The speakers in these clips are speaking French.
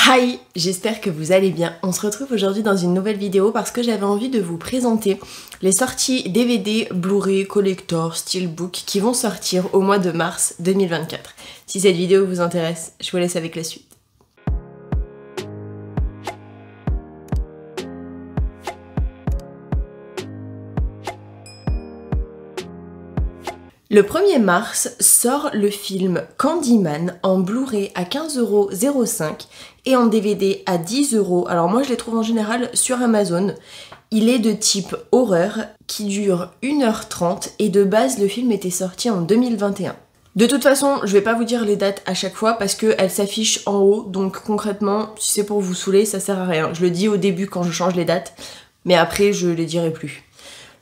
Hi, j'espère que vous allez bien. On se retrouve aujourd'hui dans une nouvelle vidéo parce que j'avais envie de vous présenter les sorties DVD, Blu-ray, Collector, Steelbook qui vont sortir au mois de mars 2024. Si cette vidéo vous intéresse, je vous laisse avec la suite. Le 1er mars sort le film Candyman en Blu-ray à 15,05€ et en DVD à 10€. Alors moi je les trouve en général sur Amazon. Il est de type horreur qui dure 1h30 et de base le film était sorti en 2021. De toute façon, je vais pas vous dire les dates à chaque fois parce qu'elles s'affichent en haut, donc concrètement, si c'est pour vous saouler, ça sert à rien. Je le dis au début quand je change les dates, mais après je les dirai plus.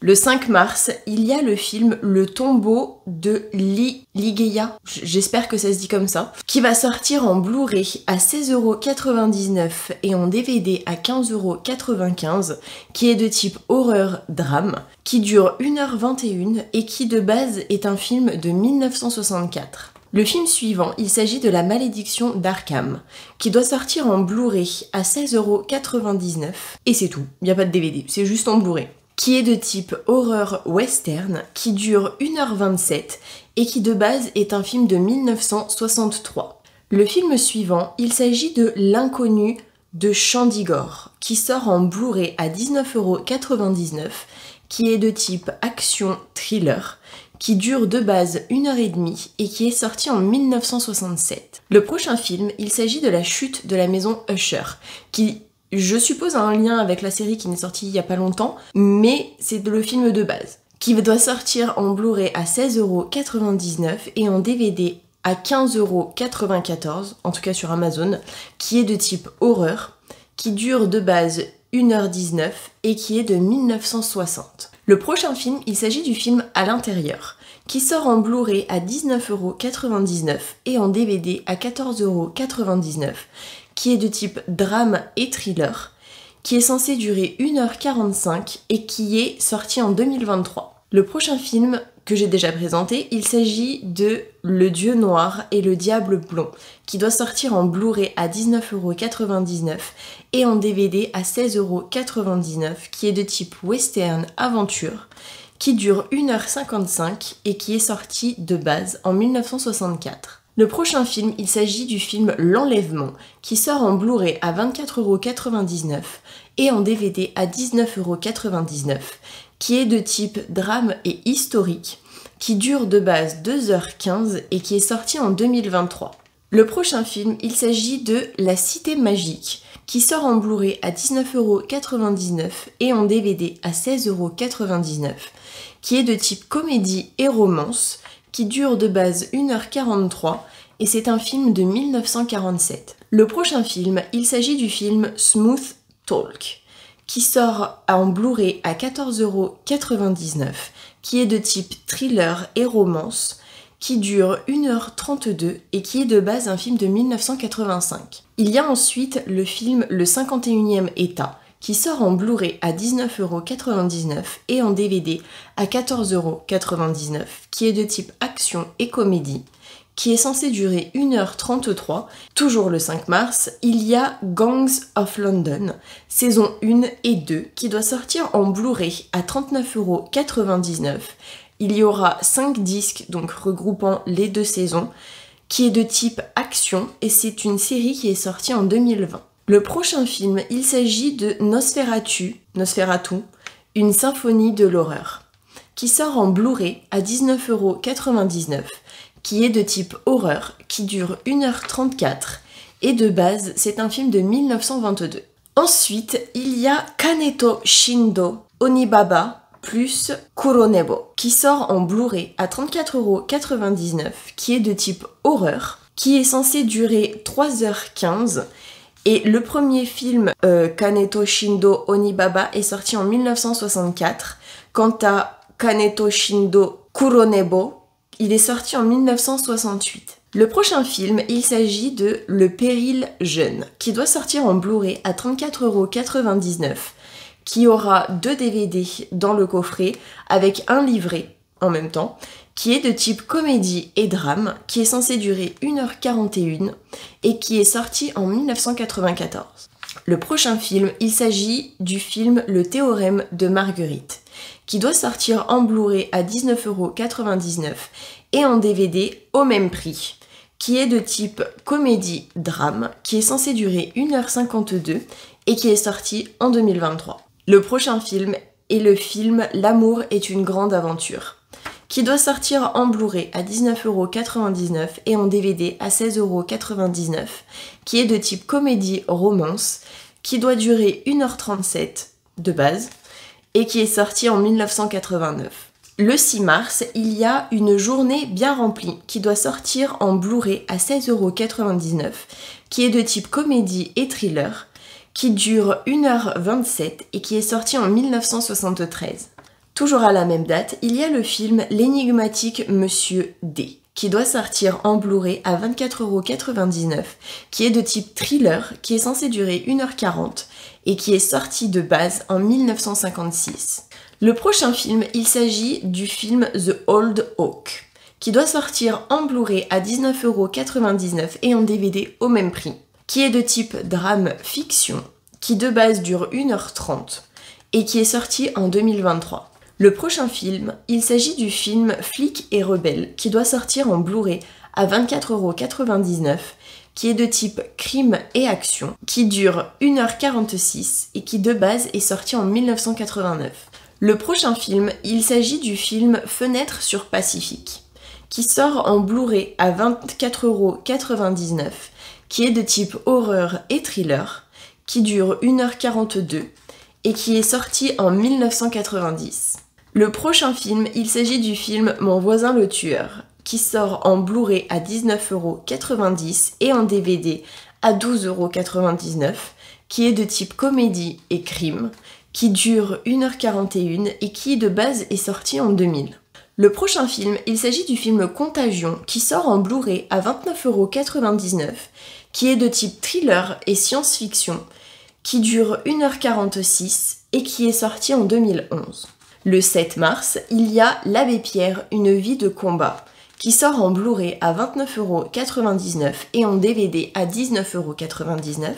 Le 5 mars, il y a le film Le tombeau de Ligeia, j'espère que ça se dit comme ça, qui va sortir en Blu-ray à 16,99€ et en DVD à 15,95€, qui est de type horreur-drame, qui dure 1h21 et qui de base est un film de 1964. Le film suivant, il s'agit de La malédiction d'Arkham, qui doit sortir en Blu-ray à 16,99€ et c'est tout, il n'y a pas de DVD, c'est juste en Blu-ray. Qui est de type horreur western, qui dure 1h27 et qui de base est un film de 1963. Le film suivant, il s'agit de L'inconnu de Chandigore, qui sort en Blu-ray à 19,99€, qui est de type action-thriller, qui dure de base 1h30 et qui est sorti en 1967. Le prochain film, il s'agit de La chute de la maison Usher, qui je suppose a un lien avec la série qui n'est sortie il y a pas longtemps, mais c'est le film de base, qui doit sortir en Blu-ray à 16,99€ et en DVD à 15,94€, en tout cas sur Amazon, qui est de type horreur, qui dure de base 1h19 et qui est de 1960. Le prochain film, il s'agit du film À l'intérieur, qui sort en Blu-ray à 19,99€ et en DVD à 14,99€, qui est de type drame et thriller, qui est censé durer 1h45 et qui est sorti en 2023. Le prochain film que j'ai déjà présenté, il s'agit de Le Dieu noir et le diable blond, qui doit sortir en Blu-ray à 19,99€ et en DVD à 16,99€, qui est de type western aventure, qui dure 1h55 et qui est sorti de base en 1964. Le prochain film, il s'agit du film L'Enlèvement, qui sort en Blu-ray à 24,99€ et en DVD à 19,99€, qui est de type drame et historique, qui dure de base 2h15 et qui est sorti en 2023. Le prochain film, il s'agit de La Cité Magique, qui sort en Blu-ray à 19,99€ et en DVD à 16,99€, qui est de type comédie et romance, qui dure de base 1h43 et c'est un film de 1947. Le prochain film, il s'agit du film Smooth Talk, qui sort en Blu-ray à 14,99€, qui est de type thriller et romance, qui dure 1h32 et qui est de base un film de 1985. Il y a ensuite le film Le 51e État, qui sort en Blu-ray à 19,99€ et en DVD à 14,99€, qui est de type action et comédie, qui est censé durer 1h33. Toujours le 5 mars, il y a Gangs of London, saison 1 et 2, qui doit sortir en Blu-ray à 39,99€. Il y aura 5 disques, donc regroupant les deux saisons, qui est de type action et c'est une série qui est sortie en 2020. Le prochain film, il s'agit de Nosferatu, une symphonie de l'horreur, qui sort en Blu-ray à 19,99€, qui est de type horreur, qui dure 1h34, et de base, c'est un film de 1922. Ensuite, il y a Kaneto Shindo Onibaba plus Kuronebo, qui sort en Blu-ray à 34,99€, qui est de type horreur, qui est censé durer 3h15, et le premier film, Kaneto Shindo Onibaba, est sorti en 1964. Quant à Kaneto Shindo Kuronebo, il est sorti en 1968. Le prochain film, il s'agit de Le Péril jeune, qui doit sortir en Blu-ray à 34,99€, qui aura 2 DVD dans le coffret, avec un livret en même temps, qui est de type comédie et drame, qui est censé durer 1h41 et qui est sorti en 1994. Le prochain film, il s'agit du film Le Théorème de Marguerite, qui doit sortir en Blu-ray à 19,99€ et en DVD au même prix, qui est de type comédie-drame, qui est censé durer 1h52 et qui est sorti en 2023. Le prochain film est le film L'amour est une grande aventure, qui doit sortir en Blu-ray à 19,99€ et en DVD à 16,99€, qui est de type comédie-romance, qui doit durer 1h37 de base, et qui est sorti en 1989. Le 6 mars, il y a Une journée bien remplie, qui doit sortir en Blu-ray à 16,99€, qui est de type comédie et thriller, qui dure 1h27 et qui est sorti en 1973. Toujours à la même date, il y a le film L'énigmatique Monsieur D, qui doit sortir en Blu-ray à 24,99€, qui est de type thriller, qui est censé durer 1h40 et qui est sorti de base en 1956. Le prochain film, il s'agit du film The Old Oak, qui doit sortir en Blu-ray à 19,99€ et en DVD au même prix, qui est de type drame-fiction, qui de base dure 1h30 et qui est sorti en 2023. Le prochain film, il s'agit du film Flic et rebelle, qui doit sortir en Blu-ray à 24,99€, qui est de type crime et action, qui dure 1h46 et qui de base est sorti en 1989. Le prochain film, il s'agit du film Fenêtre sur Pacifique, qui sort en Blu-ray à 24,99€, qui est de type horreur et thriller, qui dure 1h42 et qui est sorti en 1990. Le prochain film, il s'agit du film Mon voisin le tueur, qui sort en Blu-ray à 19,90€ et en DVD à 12,99€, qui est de type comédie et crime, qui dure 1h41 et qui de base est sorti en 2000. Le prochain film, il s'agit du film Contagion, qui sort en Blu-ray à 29,99€, qui est de type thriller et science-fiction, qui dure 1h46 et qui est sorti en 2011. Le 7 mars, il y a L'Abbé Pierre, une vie de combat, qui sort en Blu-ray à 29,99€ et en DVD à 19,99€,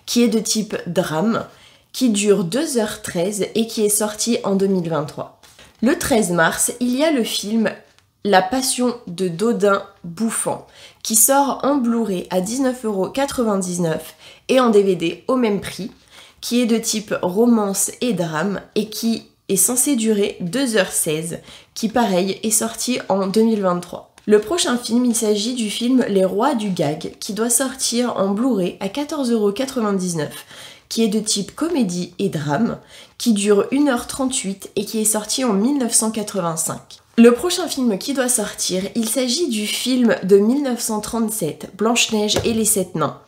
qui est de type drame, qui dure 2h13 et qui est sorti en 2023. Le 13 mars, il y a le film La Passion de Dodin Bouffant, qui sort en Blu-ray à 19,99€ et en DVD au même prix, qui est de type romance et drame et qui est censé durer 2h16, qui pareil est sorti en 2023. Le prochain film, il s'agit du film Les Rois du Gag, qui doit sortir en Blu-ray à 14,99€, qui est de type comédie et drame, qui dure 1h38 et qui est sorti en 1985. Le prochain film qui doit sortir, il s'agit du film de 1937, Blanche-Neige et les 7 nains,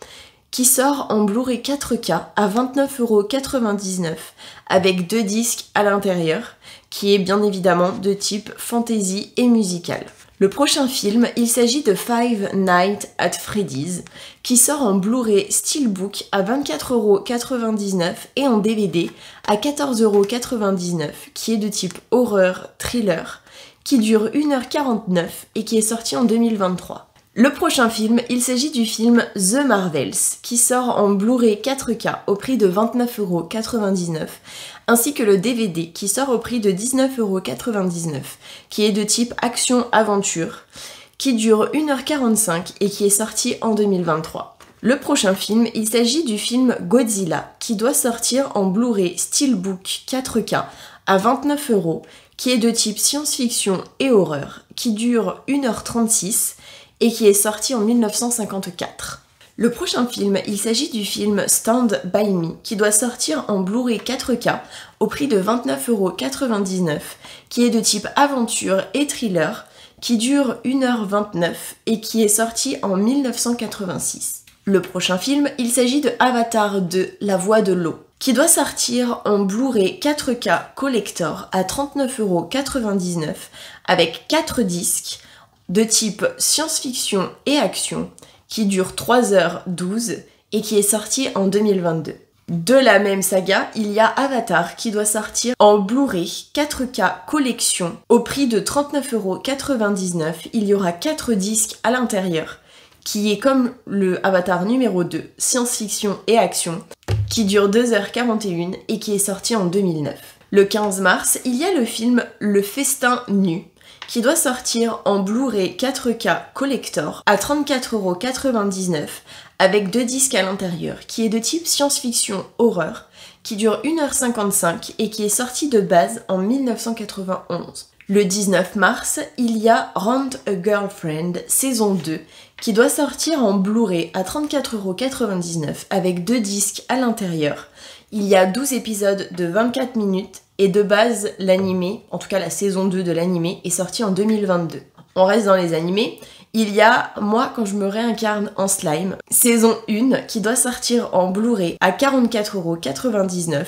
qui sort en Blu-ray 4K à 29,99€ avec 2 disques à l'intérieur, qui est bien évidemment de type fantasy et musical. Le prochain film, il s'agit de Five Nights at Freddy's, qui sort en Blu-ray Steelbook à 24,99€ et en DVD à 14,99€, qui est de type horreur thriller, qui dure 1h49 et qui est sorti en 2023. Le prochain film, il s'agit du film The Marvels, qui sort en Blu-ray 4K au prix de 29,99€, ainsi que le DVD qui sort au prix de 19,99€, qui est de type action-aventure, qui dure 1h45 et qui est sorti en 2023. Le prochain film, il s'agit du film Godzilla, qui doit sortir en Blu-ray Steelbook 4K à 29€, qui est de type science-fiction et horreur, qui dure 1h36 et qui est sorti en 1954. Le prochain film, il s'agit du film Stand By Me, qui doit sortir en Blu-ray 4K au prix de 29,99€, qui est de type aventure et thriller, qui dure 1h29 et qui est sorti en 1986. Le prochain film, il s'agit de Avatar 2, La Voix de l'eau, qui doit sortir en Blu-ray 4K Collector à 39,99€ avec 4 disques de type science-fiction et action, qui dure 3h12 et qui est sorti en 2022. De la même saga, il y a Avatar qui doit sortir en Blu-ray 4K collection au prix de 39,99 €. Il y aura 4 disques à l'intérieur, qui est comme le Avatar numéro 2, science-fiction et action, qui dure 2h41 et qui est sorti en 2009. Le 15 mars, il y a le film Le Festin nu, qui doit sortir en Blu-ray 4K collector à 34,99 € avec 2 disques à l'intérieur, qui est de type science-fiction horreur, qui dure 1h55 et qui est sorti de base en 1991. Le 19 mars, il y a Rent a Girlfriend saison 2 qui doit sortir en Blu-ray à 34,99 € avec 2 disques à l'intérieur. Il y a 12 épisodes de 24 minutes et de base l'animé, en tout cas la saison 2 de l'animé, est sortie en 2022. On reste dans les animés. Il y a Moi quand je me réincarne en slime, saison 1 qui doit sortir en Blu-ray à 44,99 €.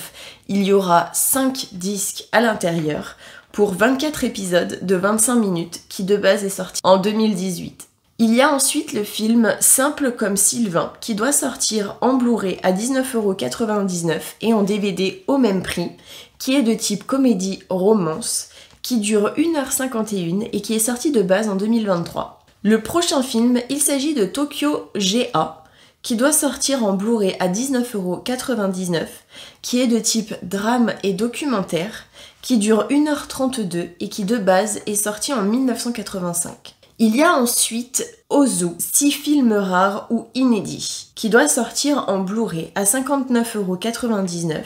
Il y aura 5 disques à l'intérieur pour 24 épisodes de 25 minutes qui de base est sorti en 2018. Il y a ensuite le film Simple comme Sylvain qui doit sortir en Blu-ray à 19,99 € et en DVD au même prix, qui est de type comédie-romance, qui dure 1h51 et qui est sorti de base en 2023. Le prochain film, il s'agit de Tokyo GA, qui doit sortir en Blu-ray à 19,99 €, qui est de type drame et documentaire, qui dure 1h32 et qui de base est sorti en 1985. Il y a ensuite Ozu, 6 films rares ou inédits, qui doit sortir en Blu-ray à 59,99 €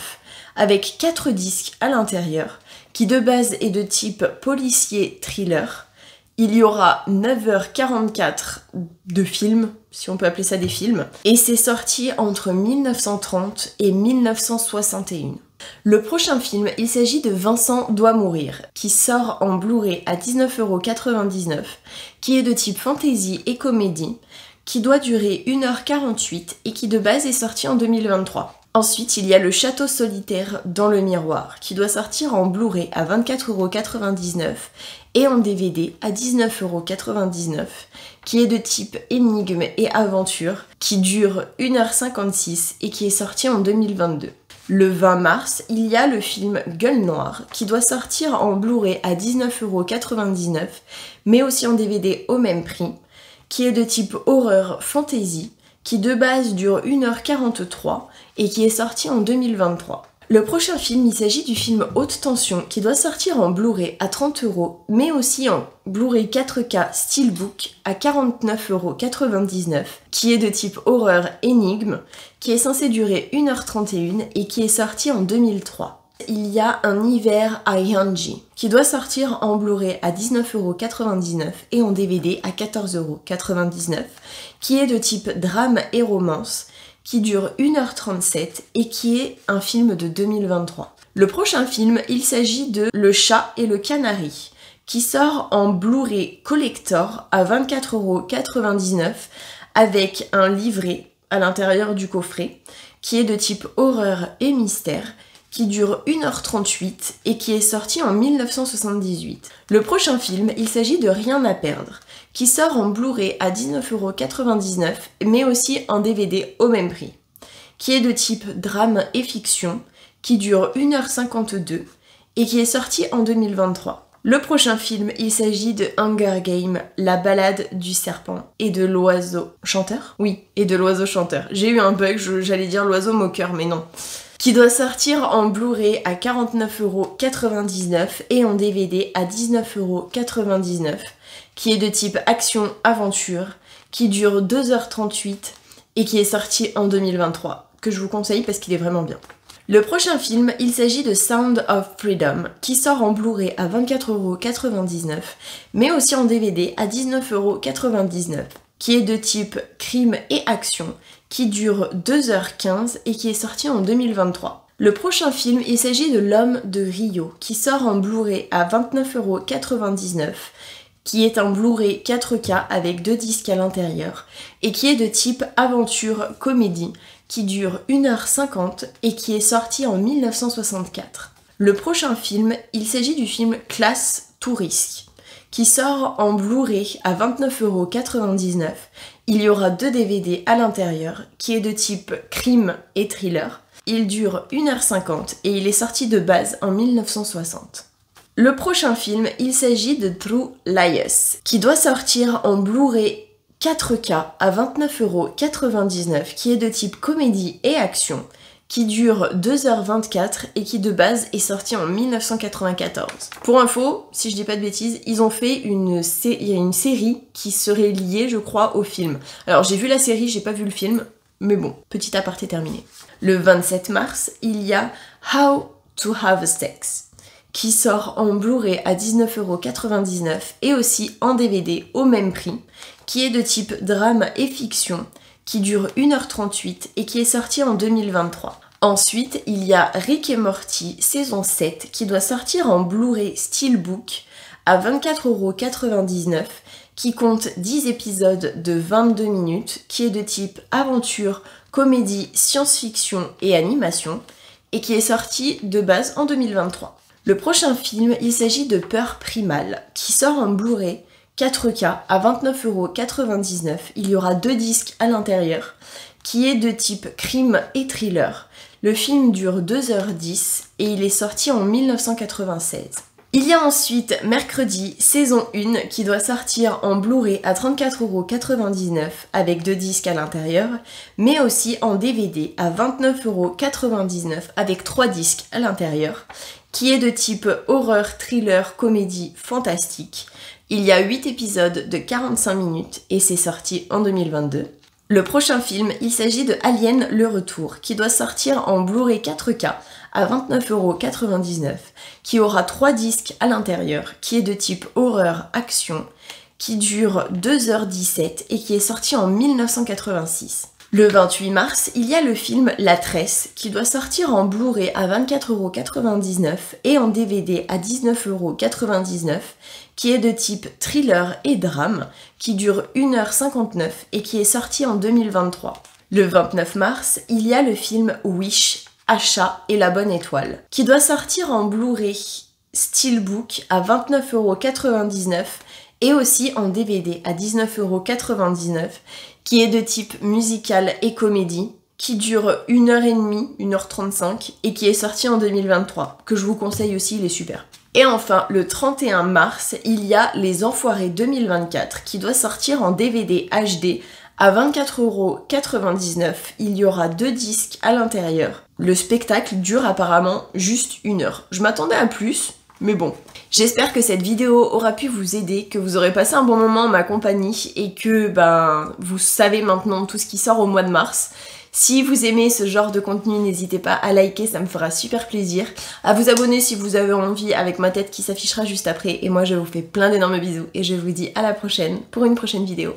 avec 4 disques à l'intérieur, qui de base est de type policier thriller. Il y aura 9h44 de films, si on peut appeler ça des films, et c'est sorti entre 1930 et 1961. Le prochain film, il s'agit de Vincent doit mourir, qui sort en Blu-ray à 19,99 €, qui est de type fantasy et comédie, qui doit durer 1h48 et qui de base est sorti en 2023. Ensuite, il y a Le Château solitaire dans le miroir, qui doit sortir en Blu-ray à 24,99 € et en DVD à 19,99 €, qui est de type énigme et aventure, qui dure 1h56 et qui est sorti en 2022. Le 20 mars, il y a le film Gueule Noire, qui doit sortir en Blu-ray à 19,99 €, mais aussi en DVD au même prix, qui est de type horreur fantasy, qui de base dure 1h43 et qui est sorti en 2023. Le prochain film, il s'agit du film Haute Tension qui doit sortir en Blu-ray à 30 €, mais aussi en Blu-ray 4K Steelbook à 49,99 €, qui est de type horreur énigme, qui est censé durer 1h31 et qui est sorti en 2003. Il y a Un hiver à Yanji qui doit sortir en Blu-ray à 19,99 € et en DVD à 14,99 €, qui est de type drame et romance, qui dure 1h37 et qui est un film de 2023. Le prochain film, il s'agit de Le chat et le canari, qui sort en Blu-ray collector à 24,99 € avec un livret à l'intérieur du coffret, qui est de type horreur et mystère, qui dure 1h38 et qui est sorti en 1978. Le prochain film, il s'agit de Rien à perdre, qui sort en Blu-ray à 19,99 € mais aussi en DVD au même prix, qui est de type drame et fiction, qui dure 1h52 et qui est sorti en 2023. Le prochain film, il s'agit de Hunger Games, la balade du serpent et de l'oiseau chanteur. Oui, et de l'oiseau chanteur. J'ai eu un bug, j'allais dire l'oiseau moqueur, mais non. Qui doit sortir en Blu-ray à 49,99 € et en DVD à 19,99 €, qui est de type action-aventure, qui dure 2h38 et qui est sorti en 2023, que je vous conseille parce qu'il est vraiment bien. Le prochain film, il s'agit de Sound of Freedom, qui sort en Blu-ray à 24,99 €, mais aussi en DVD à 19,99 €, qui est de type crime et action, qui dure 2h15 et qui est sorti en 2023. Le prochain film, il s'agit de L'homme de Rio, qui sort en Blu-ray à 29,99 €, qui est un Blu-ray 4K avec 2 disques à l'intérieur, et qui est de type aventure-comédie, qui dure 1h50 et qui est sorti en 1964. Le prochain film, il s'agit du film Classe tout risque, qui sort en Blu-ray à 29,99 €. Il y aura 2 DVD à l'intérieur, qui est de type crime et thriller, Il dure 1h50 et il est sorti de base en 1960. Le prochain film, il s'agit de True Lies, qui doit sortir en Blu-ray 4K à 29,99 €, qui est de type comédie et action, qui dure 2h24 et qui de base est sorti en 1994. Pour info, si je dis pas de bêtises, ils ont fait une série qui serait liée, je crois, au film. Alors j'ai vu la série, j'ai pas vu le film, mais bon, petit aparté terminé. Le 27 mars, il y a How to Have Sex, qui sort en Blu-ray à 19,99 € et aussi en DVD au même prix, qui est de type drame et fiction, qui dure 1h38 et qui est sorti en 2023. Ensuite, il y a Rick et Morty saison 7 qui doit sortir en Blu-ray Steelbook à 24,99 €, qui compte 10 épisodes de 22 minutes, qui est de type aventure, comédie, science-fiction et animation, et qui est sorti de base en 2023. Le prochain film, il s'agit de Peur Primale, qui sort en Blu-ray 4K à 29,99 €. Il y aura 2 disques à l'intérieur, qui est de type crime et thriller. Le film dure 2h10 et il est sorti en 1996. Il y a ensuite Mercredi, saison 1, qui doit sortir en Blu-ray à 34,99 € avec 2 disques à l'intérieur, mais aussi en DVD à 29,99 € avec 3 disques à l'intérieur, qui est de type horreur, thriller, comédie, fantastique. Il y a 8 épisodes de 45 minutes et c'est sorti en 2022. Le prochain film, il s'agit de Alien le Retour, qui doit sortir en Blu-ray 4K à 29,99 €, qui aura 3 disques à l'intérieur, qui est de type horreur action, qui dure 2h17 et qui est sorti en 1986. Le 28 mars, il y a le film La Tresse, qui doit sortir en Blu-ray à 24,99 € et en DVD à 19,99 €, qui est de type thriller et drame, qui dure 1h59 et qui est sorti en 2023. Le 29 mars, il y a le film Wish, Achat et la bonne étoile, qui doit sortir en Blu-ray Steelbook à 29,99 € et aussi en DVD à 19,99 €, qui est de type musical et comédie, qui dure 1h30, 1h35 et qui est sorti en 2023, que je vous conseille aussi, il est super. Et enfin, le 31 mars, il y a Les Enfoirés 2024, qui doit sortir en DVD HD à 24,99 €. Il y aura 2 disques à l'intérieur. Le spectacle dure apparemment juste 1 heure. Je m'attendais à plus, mais bon. J'espère que cette vidéo aura pu vous aider, que vous aurez passé un bon moment en ma compagnie et que vous savez maintenant tout ce qui sort au mois de mars. Si vous aimez ce genre de contenu, n'hésitez pas à liker, ça me fera super plaisir. À vous abonner si vous avez envie avec ma tête qui s'affichera juste après. Et moi je vous fais plein d'énormes bisous et je vous dis à la prochaine pour une prochaine vidéo.